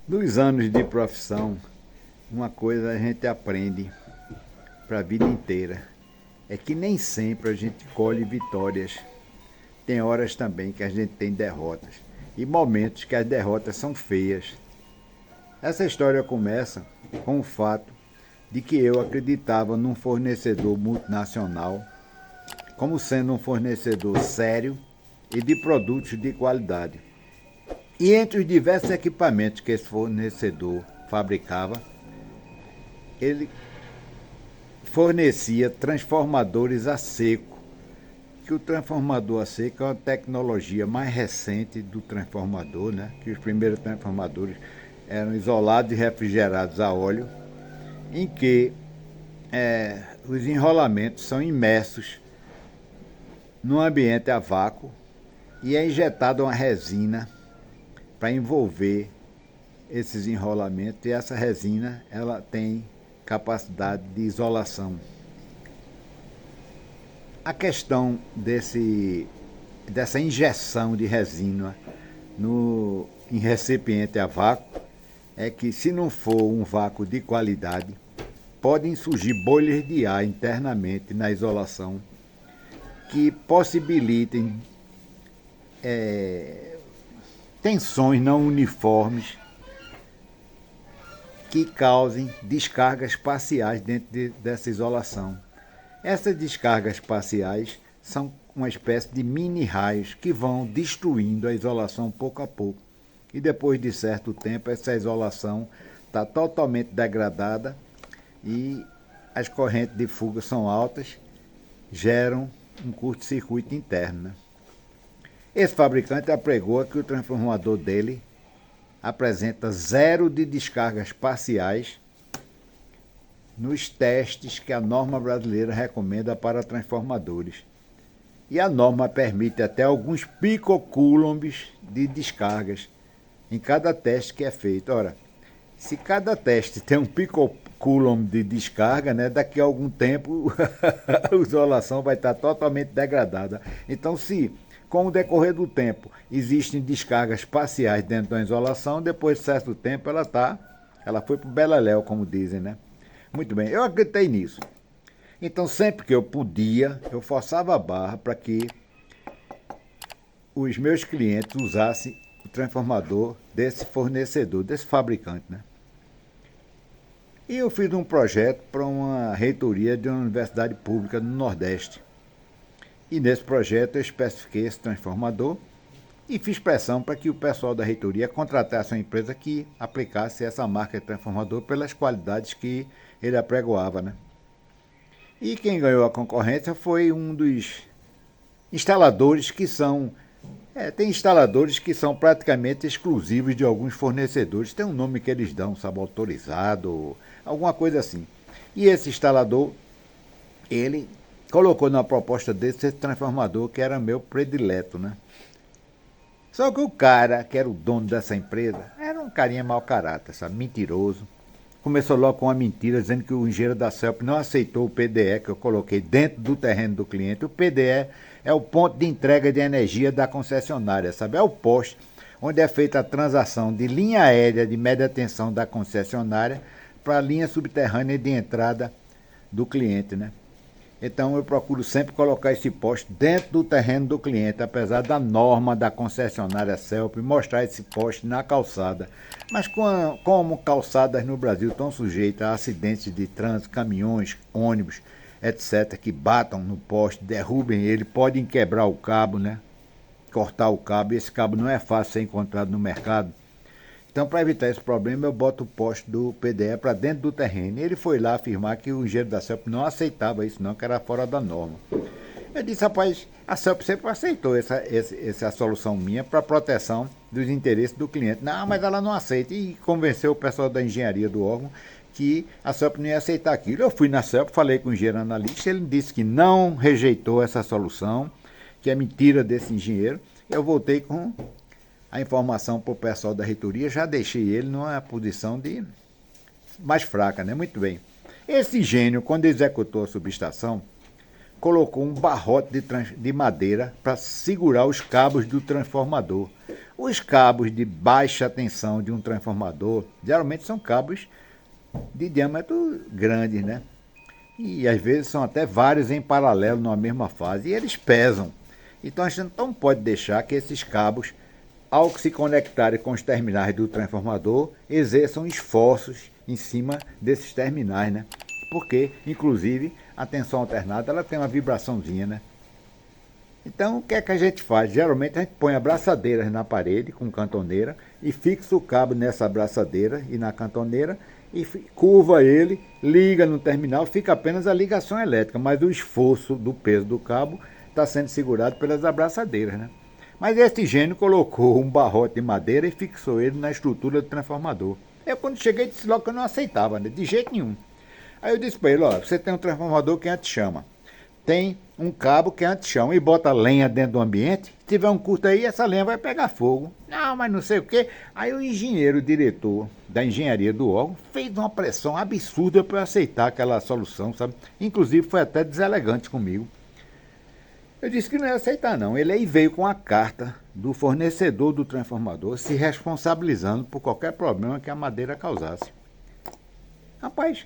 Nos anos de profissão, uma coisa a gente aprende para a vida inteira é que nem sempre a gente colhe vitórias. Tem horas também que a gente tem derrotas e momentos que as derrotas são feias. Essa história começa com o fato de que eu acreditava num fornecedor multinacional como sendo um fornecedor sério e de produtos de qualidade. E entre os diversos equipamentos que esse fornecedor fabricava, ele fornecia transformadores a seco, que o transformador a seco é uma tecnologia mais recente do transformador, né? Que os primeiros transformadores eram isolados e refrigerados a óleo, em que os enrolamentos são imersos num ambiente a vácuo e é injetada uma resina para envolver esses enrolamentos, e essa resina ela tem capacidade de isolação. A questão dessa injeção de resina em recipiente a vácuo é que, se não for um vácuo de qualidade, podem surgir bolhas de ar internamente na isolação que possibilitem tensões não uniformes que causem descargas parciais dentro dessa isolação. Essas descargas parciais são uma espécie de mini raios que vão destruindo a isolação pouco a pouco. E depois de certo tempo, essa isolação está totalmente degradada e as correntes de fuga são altas, geram um curto-circuito interno. Né? Esse fabricante apregou que o transformador dele apresenta zero de descargas parciais nos testes que a norma brasileira recomenda para transformadores. E a norma permite até alguns picocoulombs de descargas em cada teste que é feito. Ora, se cada teste tem um picocoulomb de descarga, né, daqui a algum tempo a isolação vai estar totalmente degradada. Então, se com o decorrer do tempo existem descargas parciais dentro da isolação, depois de certo tempo ela foi para o beleléu, como dizem, né? Muito bem, eu acreditei nisso. Então, sempre que eu podia, eu forçava a barra para que os meus clientes usassem o transformador desse fornecedor, desse fabricante, né? E eu fiz um projeto para uma reitoria de uma universidade pública no Nordeste. E nesse projeto eu especifiquei esse transformador e fiz pressão para que o pessoal da reitoria contratasse uma empresa que aplicasse essa marca de transformador pelas qualidades que ele apregoava, né? E quem ganhou a concorrência foi um dos instaladores que são... tem instaladores que são praticamente exclusivos de alguns fornecedores. Tem um nome que eles dão, sabe, autorizado, alguma coisa assim. E esse instalador, ele colocou na proposta desse esse transformador que era meu predileto, né? Só que o cara, que era o dono dessa empresa, era um carinha mau caráter, sabe, mentiroso. Começou logo com uma mentira, dizendo que o engenheiro da CELP não aceitou o PDE que eu coloquei dentro do terreno do cliente. O PDE é o ponto de entrega de energia da concessionária, sabe? É o poste onde é feita a transação de linha aérea de média tensão da concessionária para a linha subterrânea de entrada do cliente, né? Então eu procuro sempre colocar esse poste dentro do terreno do cliente, apesar da norma da concessionária CELP mostrar esse poste na calçada. Mas como calçadas no Brasil estão sujeitas a acidentes de trânsito, caminhões, ônibus, etc., que batam no poste, derrubem ele, podem quebrar o cabo, né? Cortar o cabo, e esse cabo não é fácil ser encontrado no mercado. Então, para evitar esse problema, eu boto o poste do PDE para dentro do terreno. E ele foi lá afirmar que o engenheiro da CELP não aceitava isso, não, que era fora da norma. Eu disse, rapaz, a CELP sempre aceitou essa solução minha para proteção dos interesses do cliente. Não, mas ela não aceita. E convenceu o pessoal da engenharia do órgão que a CELP não ia aceitar aquilo. Eu fui na CELP, falei com o engenheiro analista, ele disse que não rejeitou essa solução, que é mentira desse engenheiro. Eu voltei com a informação para o pessoal da reitoria, já deixei ele numa posição de mais fraca, né? Muito bem. Esse gênio, quando executou a subestação, colocou um barrote de madeira para segurar os cabos do transformador. Os cabos de baixa tensão de um transformador, geralmente são cabos de diâmetro grande, né? E às vezes são até vários em paralelo numa mesma fase, e eles pesam. Então a gente não pode deixar que esses cabos, ao se conectarem com os terminais do transformador, exerçam esforços em cima desses terminais, né? Porque, inclusive, a tensão alternada ela tem uma vibraçãozinha, né? Então, o que é que a gente faz? Geralmente a gente põe abraçadeiras na parede com cantoneira e fixa o cabo nessa abraçadeira e na cantoneira e curva ele, liga no terminal, fica apenas a ligação elétrica, mas o esforço do peso do cabo está sendo segurado pelas abraçadeiras, né? Mas esse gênio colocou um barrote de madeira e fixou ele na estrutura do transformador. Eu, quando cheguei, disse logo que eu não aceitava, né? De jeito nenhum. Aí eu disse para ele, ó, você tem um transformador que anti-chama, tem um cabo que é anti-chama e bota lenha dentro do ambiente, se tiver um curto aí, essa lenha vai pegar fogo. Não, mas não sei o quê. Aí o engenheiro, o diretor da engenharia do órgão, fez uma pressão absurda para eu aceitar aquela solução, sabe? Inclusive foi até deselegante comigo. Eu disse que não ia aceitar não. Ele aí veio com a carta do fornecedor do transformador se responsabilizando por qualquer problema que a madeira causasse. Rapaz,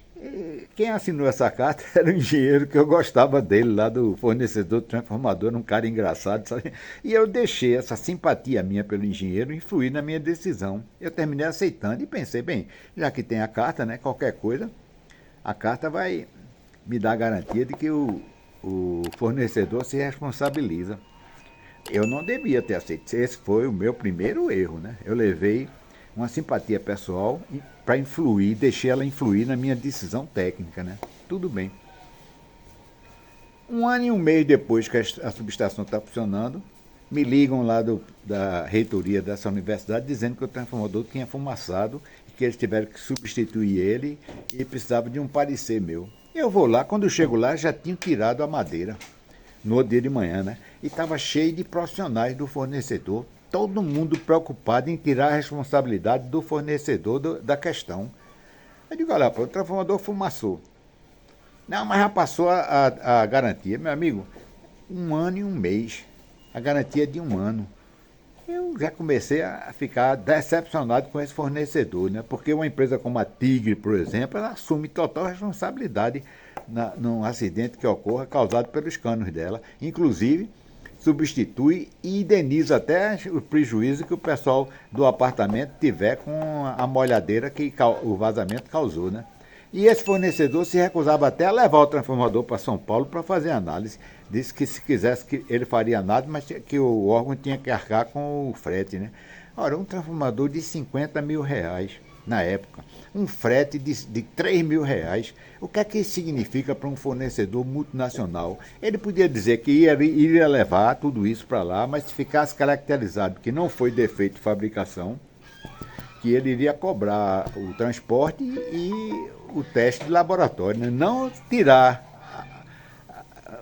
quem assinou essa carta era um engenheiro que eu gostava dele, lá do fornecedor do transformador, um cara engraçado, sabe? E eu deixei essa simpatia minha pelo engenheiro influir na minha decisão. Eu terminei aceitando e pensei, bem, já que tem a carta, né, qualquer coisa, a carta vai me dar a garantia de que o fornecedor se responsabiliza. Eu não devia ter aceito. Esse foi o meu primeiro erro, né? Eu levei uma simpatia pessoal para influir, deixei ela influir na minha decisão técnica, né? Tudo bem. 1 ano e 1 mês depois que a subestação está funcionando, me ligam lá da reitoria dessa universidade dizendo que o transformador tinha fumaçado e que eles tiveram que substituir ele e precisava de um parecer meu. Eu vou lá, quando eu chego lá já tinham tirado a madeira, no outro dia de manhã, né? E estava cheio de profissionais do fornecedor, todo mundo preocupado em tirar a responsabilidade do fornecedor da questão. Eu digo, olha, o transformador fumaçou. Não, mas já passou a garantia. Meu amigo, 1 ano e 1 mês. A garantia é de 1 ano. Eu já comecei a ficar decepcionado com esse fornecedor, né? Porque uma empresa como a Tigre, por exemplo, ela assume total responsabilidade num acidente que ocorra causado pelos canos dela. Inclusive, substitui e indeniza até o prejuízo que o pessoal do apartamento tiver com a molhadeira que o vazamento causou, né? E esse fornecedor se recusava até a levar o transformador para São Paulo para fazer análise. Disse que se quisesse que ele faria análise, mas que o órgão tinha que arcar com o frete, né? Ora, um transformador de 50 mil reais na época, um frete de 3 mil reais. O que é que isso significa para um fornecedor multinacional? Ele podia dizer que iria levar tudo isso para lá, mas se ficasse caracterizado que não foi defeito de fabricação, que ele iria cobrar o transporte e o teste de laboratório, né? Não tirar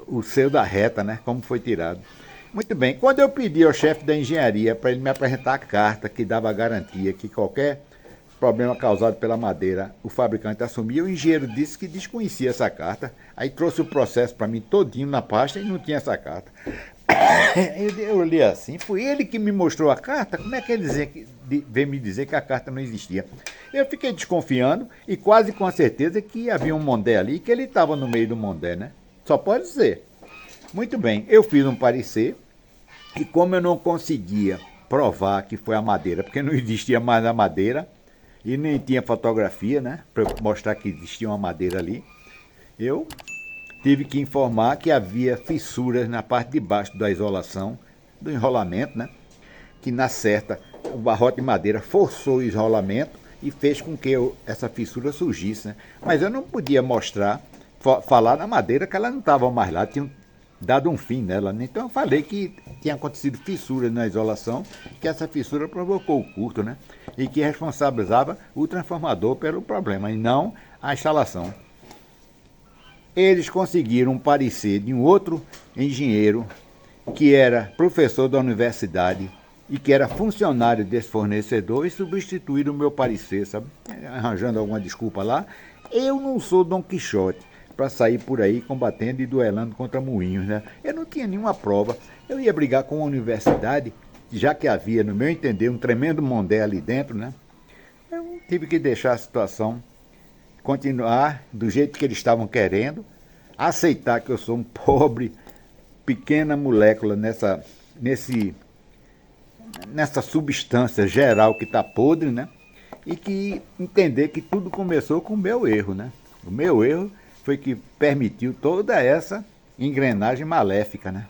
o seu da reta, né? Como foi tirado. Muito bem, quando eu pedi ao chefe da engenharia para ele me apresentar a carta que dava a garantia que qualquer problema causado pela madeira o fabricante assumia, o engenheiro disse que desconhecia essa carta, aí trouxe o processo para mim todinho na pasta e não tinha essa carta. Eu olhei assim, foi ele que me mostrou a carta? Como é que ele veio me dizer que a carta não existia? Eu fiquei desconfiando e quase com a certeza que havia um Mondé ali, que ele estava no meio do Mondé, né? Só pode ser. Muito bem, eu fiz um parecer e como eu não conseguia provar que foi a madeira, porque não existia mais a madeira e nem tinha fotografia, né? Para mostrar que existia uma madeira ali, eu tive que informar que havia fissuras na parte de baixo da isolação, do enrolamento, né? Que na certa, o barrote de madeira forçou o isolamento e fez com que essa fissura surgisse, né? Mas eu não podia mostrar, falar na madeira que ela não estava mais lá, tinham dado um fim nela, né? Então eu falei que tinha acontecido fissura na isolação, que essa fissura provocou o curto, né? E que responsabilizava o transformador pelo problema, e não a instalação. Eles conseguiram um parecer de um outro engenheiro que era professor da universidade e que era funcionário desse fornecedor e substituíram o meu parecer, sabe? Arranjando alguma desculpa lá. Eu não sou Dom Quixote para sair por aí combatendo e duelando contra moinhos, né? Eu não tinha nenhuma prova. Eu ia brigar com a universidade já que havia, no meu entender, um tremendo mondé ali dentro, né? Eu tive que deixar a situação continuar do jeito que eles estavam querendo, aceitar que eu sou um pobre, pequena molécula nessa substância geral que está podre, né? E que entender que tudo começou com o meu erro, né? O meu erro foi que permitiu toda essa engrenagem maléfica, né?